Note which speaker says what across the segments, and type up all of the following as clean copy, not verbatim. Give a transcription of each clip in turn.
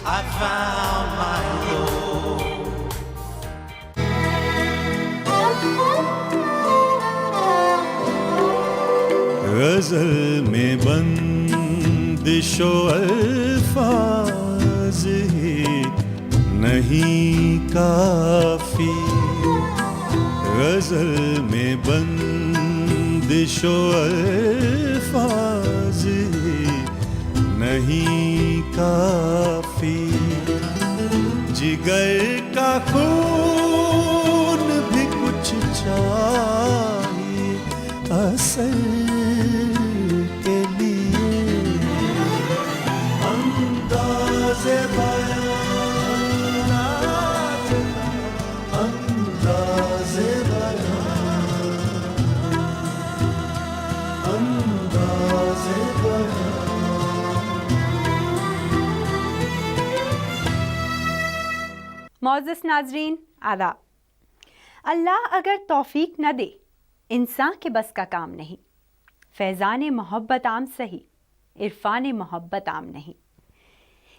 Speaker 1: I found my Lord.
Speaker 2: गजल में बंदिशो अल्फाज ही नहीं काफी, गजल में बंदिशो अल्फाज ही नहीं काफी, जिगर का खून भी कुछ चाहिए असल के लिए, अंदाज़े बयान, अंदाज़े बयान, अंदाज़े बयान।
Speaker 3: मौजूद नाजरीन आदाब। अल्लाह अगर तौफीक न दे, इंसान के बस का काम नहीं। फैज़ान मोहब्बत आम सही, इरफान मोहब्बत आम नहीं।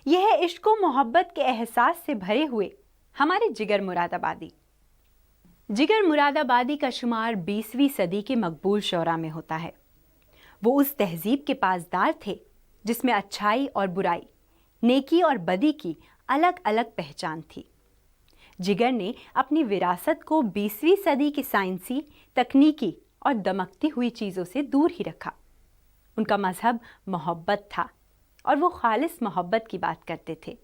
Speaker 3: यह है इश्क व मोहब्बत के एहसास से भरे हुए हमारे जिगर मुरादाबादी। जिगर मुरादाबादी का शुमार 20वीं सदी के मकबूल शोरा में होता है। वो उस तहजीब के पासदार थे जिसमें अच्छाई और बुराई, नेकी और बदी की अलग अलग पहचान थी। जिगर ने अपनी विरासत को 20वीं सदी की साइंसी, तकनीकी और दमकती हुई चीज़ों से दूर ही रखा। उनका मजहब मोहब्बत था और वो खालिस मोहब्बत की बात करते थे।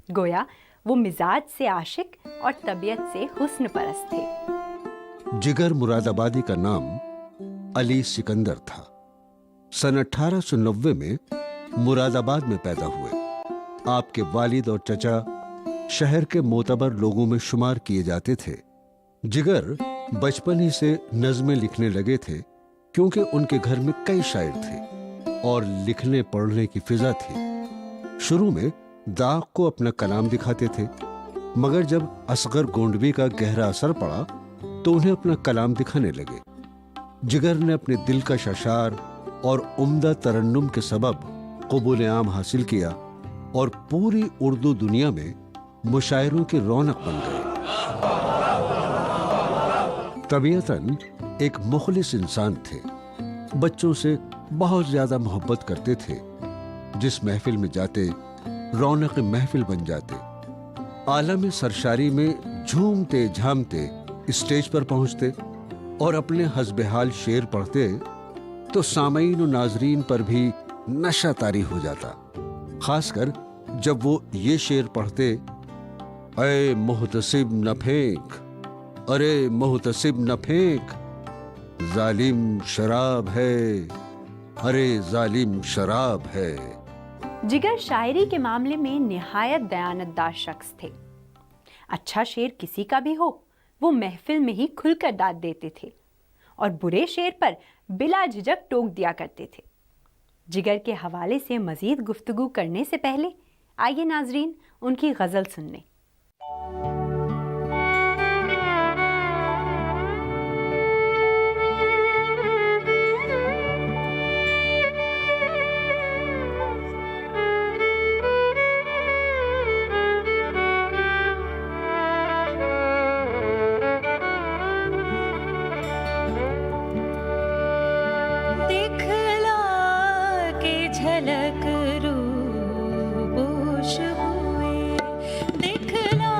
Speaker 3: गोया वो मिजाज से आशिक और तबीयत से हुस्न परस्त थे।
Speaker 4: जिगर मुरादाबादी का नाम अली सिकंदर था। सन 1890 में मुरादाबाद में पैदा हुए। आपके वालिद और चचा शहर के मोतबर लोगों में शुमार किए जाते थे। जिगर बचपन ही से नज़में लिखने लगे थे क्योंकि उनके घर में कई शायर थे और लिखने पढ़ने की फिजा थी। शुरू में दाग को अपना कलाम दिखाते थे, मगर जब असगर गोंडवी का गहरा असर पड़ा तो उन्हें अपना कलाम दिखाने लगे। जिगर ने अपने दिलकश अशार और उम्दा तरन्नुम के सबब कबूल आम हासिल किया और पूरी उर्दू दुनिया में मुशायरों की रौनक बन गए। तबीयतन एक मुखलिस इंसान थे। बच्चों से बहुत ज्यादा मोहब्बत करते थे। जिस महफिल में जाते रौनक महफिल बन जाते। आलम सरशारी में झूमते झामते स्टेज पर पहुंचते और अपने हस्बेहाल शेर पढ़ते तो सामईन और नाजरीन पर भी नशा तारी हो जाता। खासकर जब वो ये शेर पढ़ते, अरे मुहतसिब न फेंक, अरे मुहतसिब न फेंक, जालिम शराब है, अरे जालिम शराब है।
Speaker 3: जिगर शायरी के मामले में निहायत दयानतदार शख्स थे। अच्छा शेर किसी का भी हो, वो महफिल में ही खुलकर दाद देते थे और बुरे शेर पर बिला झिझक टोक दिया करते थे। जिगर के हवाले से मजीद गुफ्तगू करने से पहले आइए नाजरीन उनकी गजल सुनने।
Speaker 5: झलक रूपोश हुए, दिखला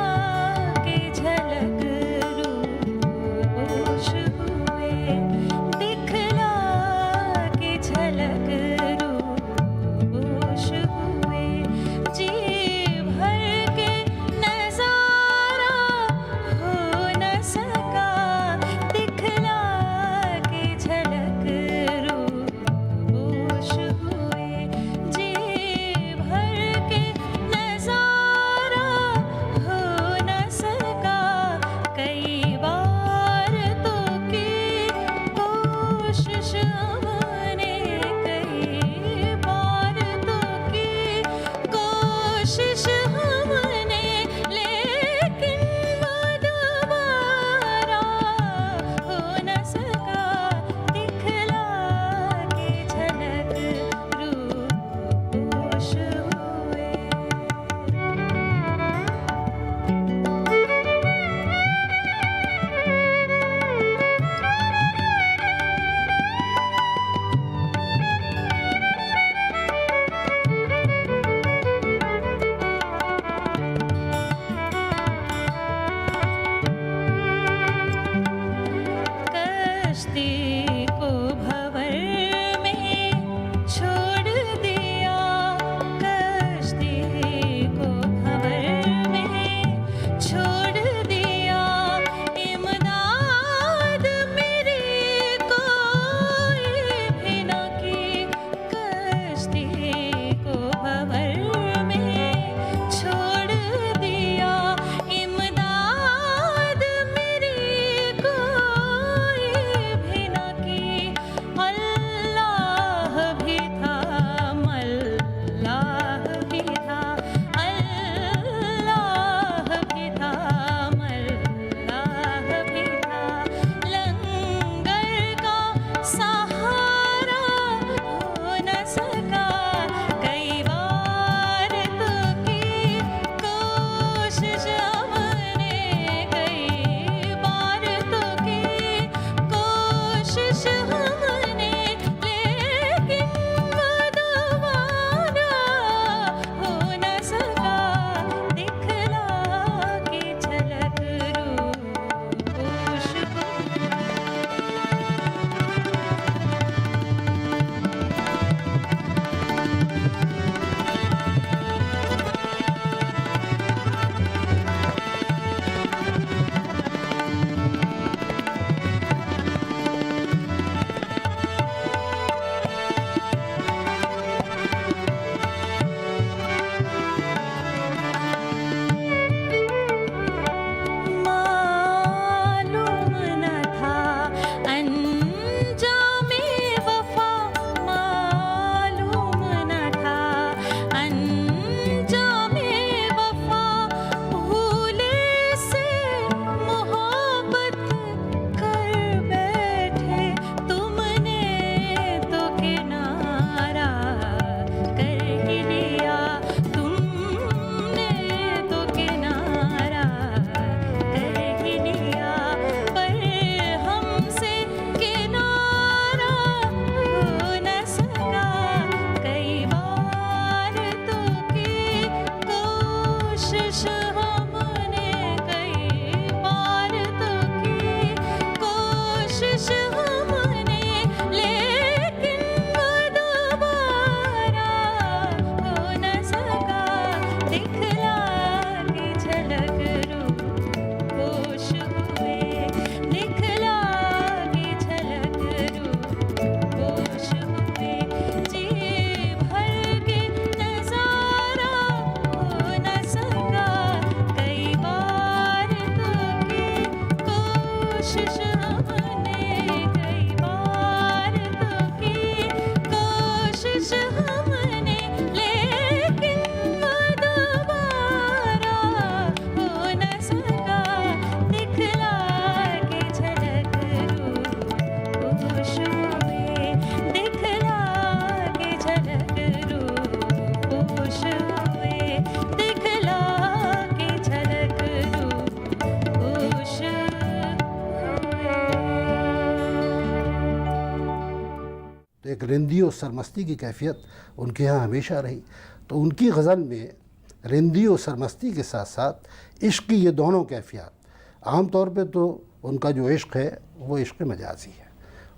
Speaker 5: एक रिंदी और सरमस्ती की कैफियत उनके यहाँ हमेशा रही। तो उनकी गज़ल में रिंदी और सरमस्ती के साथ साथ इश्क की ये दोनों कैफियत, आम तौर पे तो उनका जो इश्क है वो इश्क मजाजी है।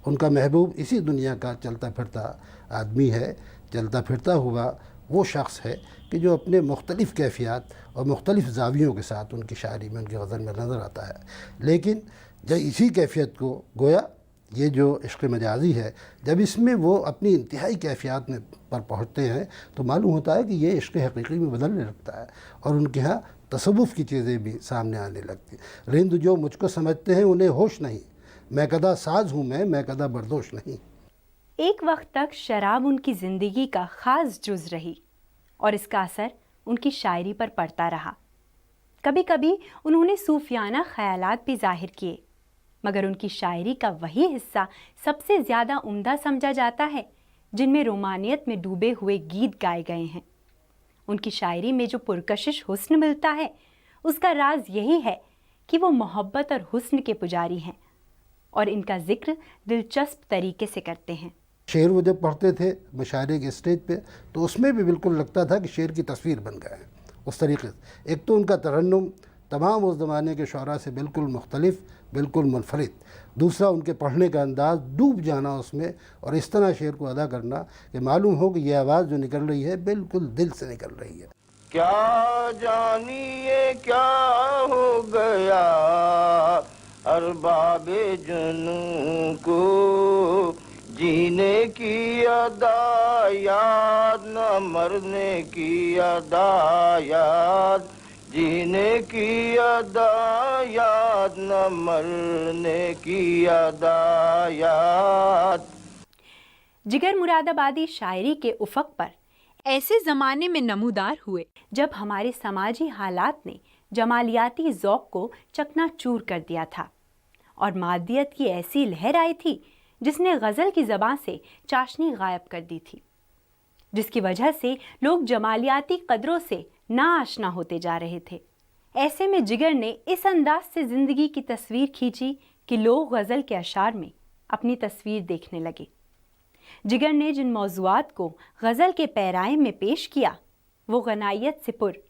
Speaker 5: उनका महबूब इसी दुनिया का चलता फिरता आदमी है, चलता फिरता हुआ वो शख्स है कि जो अपने मुख्तलिफ़ कैफियत और मुख्तलिफ़ ज़ावियों के साथ उनकी शायरी में, उनकी गज़ल में नज़र आता है। लेकिन जब इसी कैफियत को गोया ये जो इश्क मजाजी है, जब इसमें वो अपनी इंतहाई कैफियत में पर पहुँचते हैं तो मालूम होता है कि ये इश्क हकीकी में बदलने लगता है और उनके यहाँ तसव्वुफ़ की चीज़ें भी सामने आने लगती हैं। रिंद जो मुझको समझते हैं उन्हें होश नहीं, मैं कदा साज हूँ मैं कदा बर्दोश नहीं।
Speaker 3: एक वक्त तक शराब उनकी ज़िंदगी का ख़ास जुज़ रही और इसका असर उनकी शायरी पर पड़ता रहा। कभी कभी उन्होंने सूफियाना ख़यालात भी ज़ाहिर किए, मगर उनकी शायरी का वही हिस्सा सबसे ज़्यादा उम्दा समझा जाता है जिनमें रोमानियत में डूबे हुए गीत गाए गए हैं। उनकी शायरी में जो पुरकशिश हुस्न मिलता है उसका राज यही है कि वो मोहब्बत और हुस्न के पुजारी हैं और इनका जिक्र दिलचस्प तरीके से करते हैं।
Speaker 5: शेर वो जब पढ़ते थे मुशायरे के स्टेज पे तो उसमें भी बिल्कुल लगता था कि शेर की तस्वीर बन गए हैं उस तरीके से। एक तो उनका तरन्नुम तमाम उस ज़माने के शौरा से बिल्कुल मुख्तलिफ, बिल्कुल मुनफरिद। दूसरा उनके पढ़ने का अंदाज़, डूब जाना उसमें और इस तरह शेर को अदा करना कि मालूम हो कि ये आवाज़ जो निकल रही है बिल्कुल दिल से निकल रही है।
Speaker 1: क्या जानिए क्या हो गया अरबाबे जुनूं को, जीने की अदा याद न मरने की अदा याद, जीने की अदा याद न मरने की अदा याद।
Speaker 3: जिगर मुरादाबादी शायरी के उफक पर ऐसे ज़माने में नमूदार हुए जब हमारे समाजी हालात ने जमालियाती ज़ौक़ को चकनाचूर कर दिया था और मादियत की ऐसी लहर आई थी जिसने गज़ल की ज़बान से चाशनी गायब कर दी थी, जिसकी वजह से लोग जमालियाती कदरों से नाआशना होते जा रहे थे। ऐसे में जिगर ने इस अंदाज से ज़िंदगी की तस्वीर खींची कि लोग गज़ल के अशार में अपनी तस्वीर देखने लगे। जिगर ने जिन मौज़ूआत को गज़ल के पैराए में पेश किया वो गनायत से पुर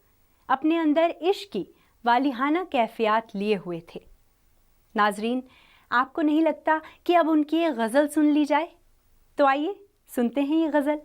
Speaker 3: अपने अंदर इश्क की वालिहाना कैफियत लिए हुए थे। नाजरीन, आपको नहीं लगता कि अब उनकी ये गज़ल सुन ली जाए? तो आइए सुनते हैं ये गज़ल।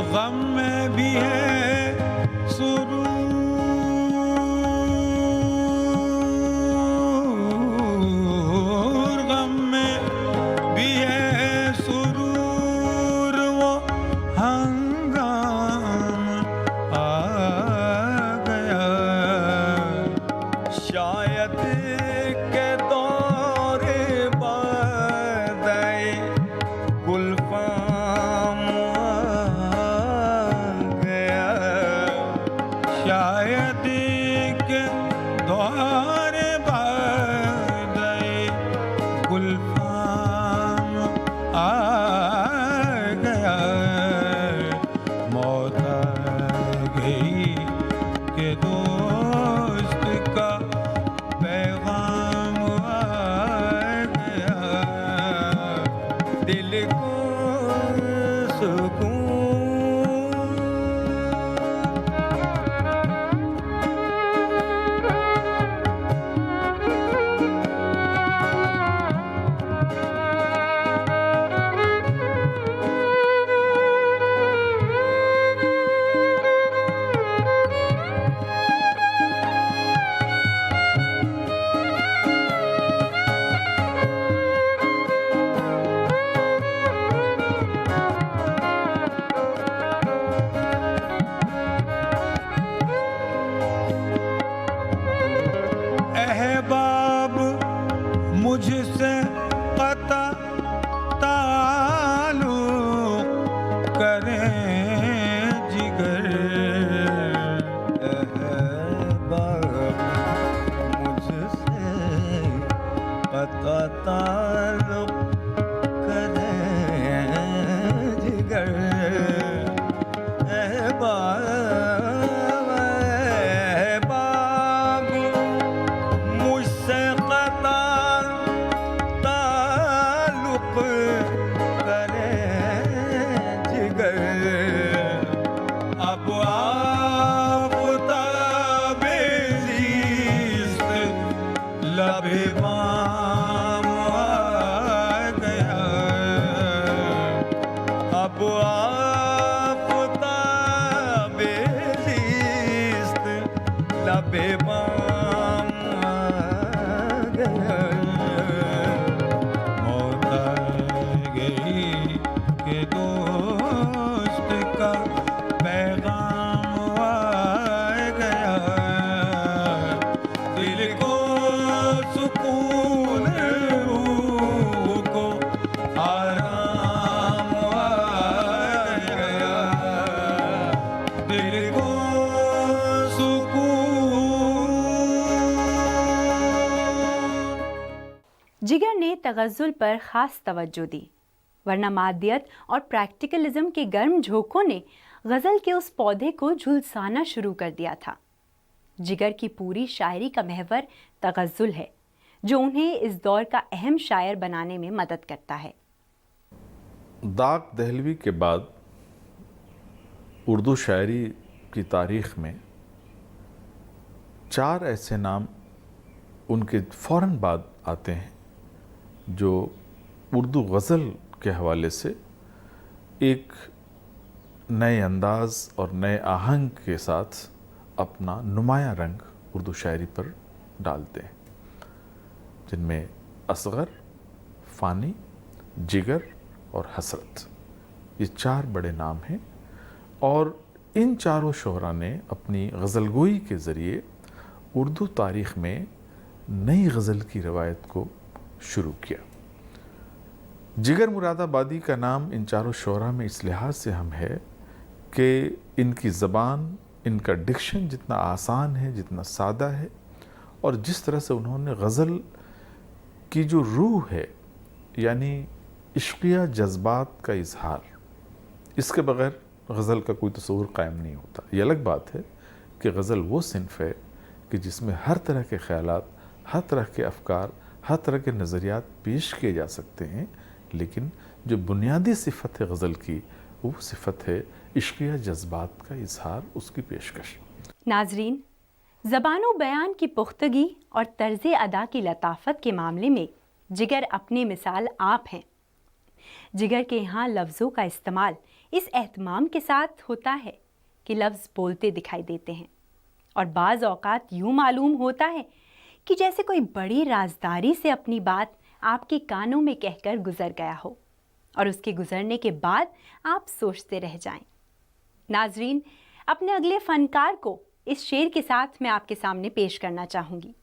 Speaker 2: गम में भी है सुरूर, गम में भी है सुरूर, वो हंगाम आ गया। शायद के दौरे बदए गुलफाम आ गया, शायद के दौरे बदए गुलफाम आ गया। मौत आ गई के दोस्त का पैगाम आ गया, दिल को सुकून। अहबाब मुझसे क़ता ताल्लुक़ करें जिगर, अहबाब मुझसे क़ता ताल्लुक़ करें जिगर, अहबाब मुझसे क़ता ताल्लुक़ करें जिगर। अब आफ़ताबे ज़ीस्त लबे बाम आ गया, अब आफ़ताबे ज़ीस्त लबे बाम आ गया। मौत आ गई के दोस्त का पैगाम आ गया, दिल को सुकून, रूह को आराम आ गया, दिल को सुकून।
Speaker 3: जिगर ने तगज़्ज़ुल पर ख़ास तवज्जो दी, वरना मादियत और प्रैक्टिकलिज्म के गर्म झोंकों ने गज़ल के उस पौधे को झुलसाना शुरू कर दिया था। जिगर की पूरी शायरी का महवर तगज़्ज़ुल है, जो उन्हें इस दौर का अहम शायर बनाने में मदद करता है।
Speaker 6: दाग दहलवी के बाद उर्दू शायरी की तारीख़ में 4 ऐसे नाम उनके फ़ौरन बाद आते हैं जो उर्दू गज़ल के हवाले से एक नए अंदाज़ और नए आहंग के साथ अपना नुमायाँ रंग उर्दू शायरी पर डालते हैं, जिनमें असग़र, फ़ानी, जिगर और हसरत, ये 4 बड़े नाम हैं। और इन चारों शोहरा ने अपनी गज़लगोई के ज़रिए उर्दू तारीख़ में नई गज़ल की रवायत को शुरू किया। जिगर मुरादाबादी का नाम इन चारों शोहरा में इस लिहाज से हम है कि इनकी ज़बान, इनका डिक्शन जितना आसान है, जितना सादा है, और जिस तरह से उन्होंने गज़ल की जो रूह है, यानी इश्क़िया जज्बात का इजहार, इसके बग़ैर गज़ल का कोई तस्वुर कायम नहीं होता। ये अलग बात है कि गज़ल वो सिन्फ़ है कि जिसमें हर तरह के ख़यालात, हर तरह के अफ़कार, हर तरह के नज़रियात पेश किए जा सकते हैं, लेकिन जो बुनियादी सिफ़त है गज़ल की, वो सिफ़त है इश्क़िया जज्बात का इजहार, उसकी पेशकश।
Speaker 3: नाज़रीन, ज़बानो बयान की पुख्तगी और तर्ज़ अदा की लताफ़त के मामले में जिगर अपनी मिसाल आप हैं। जिगर के यहाँ लफ्ज़ों का इस्तेमाल इस एहतमाम के साथ होता है कि लफ्ज़ बोलते दिखाई देते हैं और बाज़ औक़ात यूँ मालूम होता है कि जैसे कोई बड़ी राजदारी से अपनी बात आपके कानों में कहकर गुज़र गया हो और उसके गुज़रने के बाद आप सोचते रह जाएं। नाज़रीन, अपने अगले फ़नकार को इस शेर के साथ मैं आपके सामने पेश करना चाहूँगी।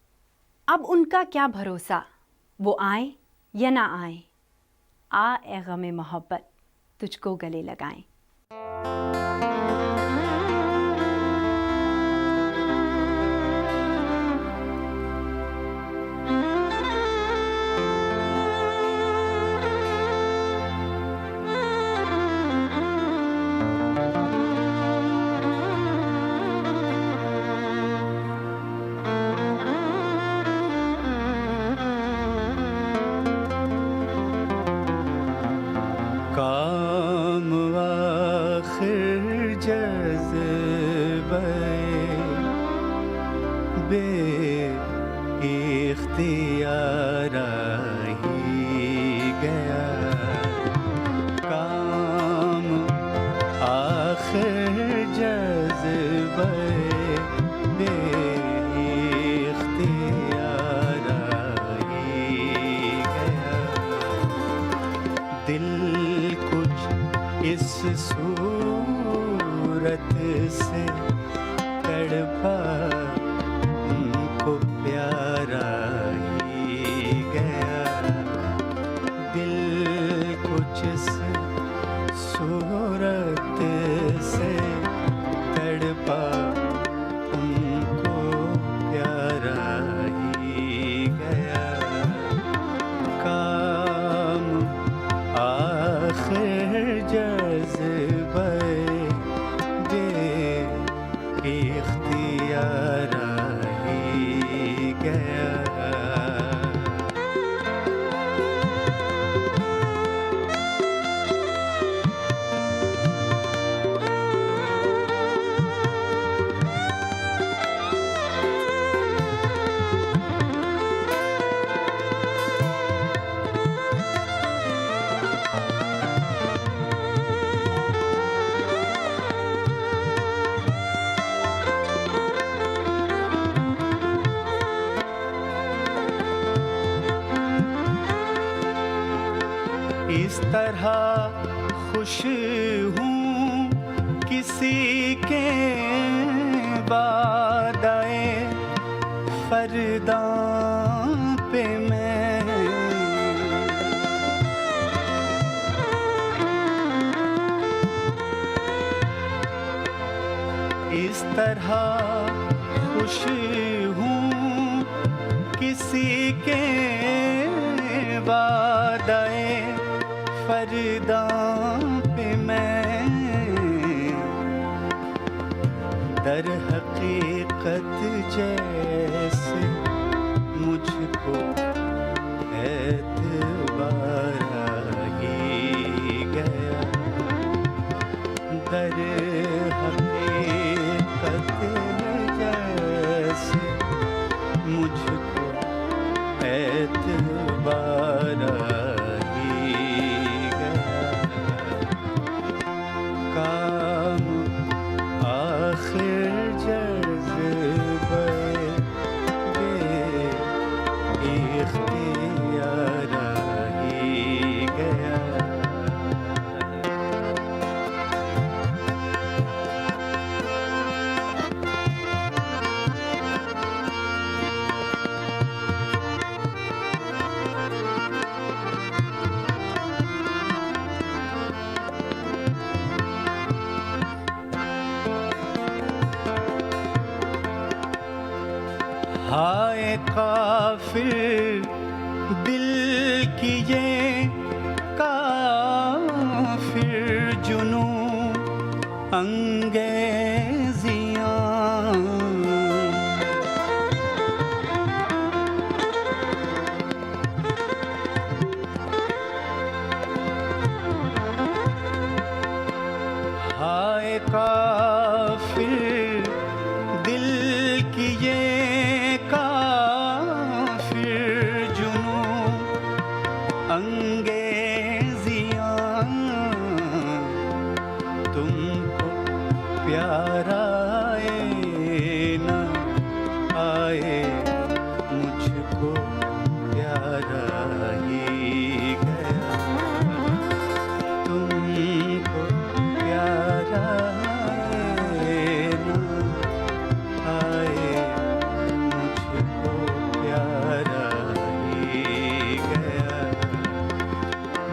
Speaker 3: अब उनका क्या भरोसा, वो आए या ना आए, आ ए गमे मोहब्बत तुझको गले लगाएं।
Speaker 2: काम आखिर जज़्बे बे इख्तियार ही गया। काम आखिर जज़्बे बे इख्तियार ही गया। दिल इस सूरत से तड़पा उनको प्यारा ही गया। दिल कुछ इस सूरत से तड़पा उनको प्यारा ही गया। काम आखिर जज़्बे बे इख्तियार ही गया। इस तरह खुश हूँ किसी के वादाए फरदा पे मैं। इस तरह खुश हूँ किसी के वादाए फरदा पे मैं। दर हकीकत जैसे मुझको एतबार ही गया। दर हकीकत जैसे मुझको एतबार हाय काफिर दिल की ये काफिर जुनू अंगेजियां। हाय काफिर दिल की ये प्यारा आए ना आए, मुझको प्यारा ही गया। तुमको प्यारा आए ना आए, मुझको प्यारा ही गया।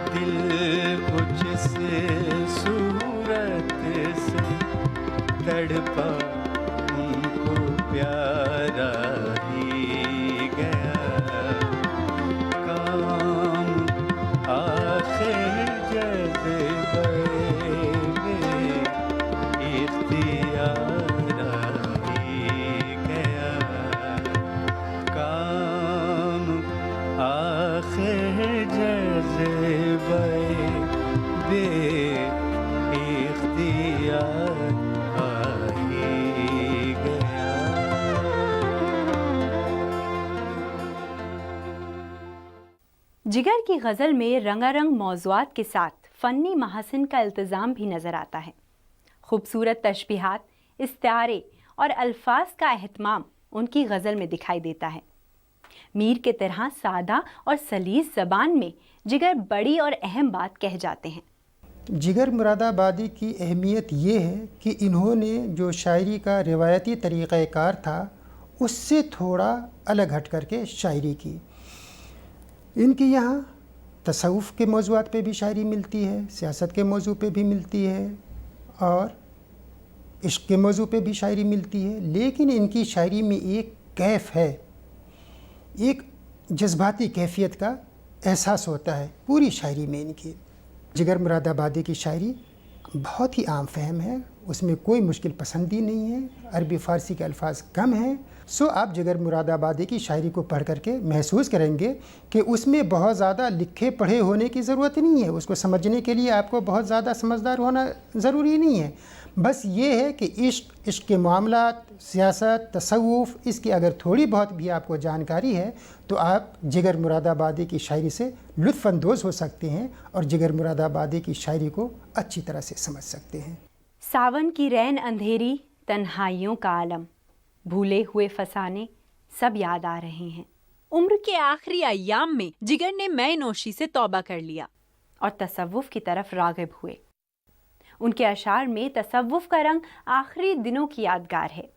Speaker 2: दिल कुछ से सूरत से तड़पा, उनको प्यारा ही गया। काम आखिर जज़्बे इख्तियार ही गया। काम आखिर जज़्बे बे इख्तियार ही गया।
Speaker 3: जिगर की गज़ल में रंगारंग मौज़ूआत के साथ फ़न्नी महासिन का इल्तिज़ाम भी नज़र आता है। खूबसूरत तशबीहात, इस्तारे और अल्फाज का एहतमाम उनकी गज़ल में दिखाई देता है। मीर के तरह सादा और सलीस ज़बान में जिगर बड़ी और अहम बात कह जाते हैं।
Speaker 7: जिगर मुरादाबादी की अहमियत ये है कि इन्होंने जो शायरी का रिवायती तरीक़ाकार था उससे थोड़ा अलग हट करके शायरी की। इनकी यहाँ तसव्वुफ़ के मौज़ूआत पे भी शायरी मिलती है, सियासत के मौजू पे भी मिलती है और इश्क़ के मौजू पे भी शायरी मिलती है। लेकिन इनकी शायरी में एक कैफ़ है, एक जज्बाती कैफियत का एहसास होता है पूरी शायरी में इनकी। जिगर मुरादाबादी की शायरी बहुत ही आम फहम है, उसमें कोई मुश्किल पसंदी नहीं है, अरबी फ़ारसी के अल्फाज कम हैं। सो आप जिगर मुरादाबादी की शायरी को पढ़ करके महसूस करेंगे कि उसमें बहुत ज़्यादा लिखे पढ़े होने की ज़रूरत नहीं है। उसको समझने के लिए आपको बहुत ज़्यादा समझदार होना ज़रूरी नहीं है। बस ये है कि इश्क़ के मामलात, सियासत, तसव्वुफ़, इसकी अगर थोड़ी बहुत भी आपको जानकारी है तो आप जिगर मुरादाबादी की शायरी से लुत्फ़अंदोज़ हो सकते हैं और जिगर मुरादाबादी की शायरी को अच्छी तरह से समझ सकते हैं।
Speaker 3: सावन की रैन अंधेरी, तन्हाइयों का आलम, भूले हुए फसाने सब याद आ रहे हैं।
Speaker 8: उम्र के आखिरी अय्याम में जिगर ने मै नोशी से तौबा कर लिया
Speaker 3: और तसव्वुफ़ की तरफ राग़िब हुए। उनके अशार में तसव्वुफ़ का रंग आखिरी दिनों की यादगार है।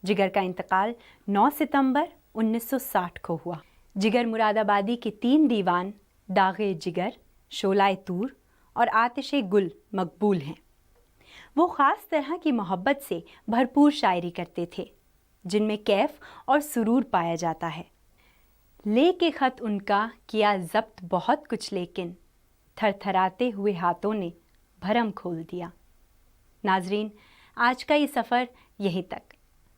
Speaker 3: जिगर का इंतकाल 9 सितंबर 1960 को हुआ। जिगर मुरादाबादी के 3 दीवान दाग़े जिगर, शोलाए तूर और आतिशे गुल मकबूल हैं। वो ख़ास तरह की मोहब्बत से भरपूर शायरी करते थे जिनमें कैफ और सुरूर पाया जाता है। लेके ख़त उनका किया ज़ब्त बहुत कुछ, लेकिन थरथराते हुए हाथों ने भरम खोल दिया। नाजरीन, आज का ये सफ़र यहीं तक।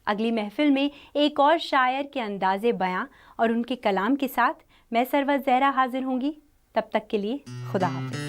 Speaker 3: अगली महफ़िल में एक और शायर के अंदाज़े बयां और उनके कलाम के साथ मैं सरवर ज़हरा हाज़िर होंगी। तब तक के लिए खुदा हाफ़िज़।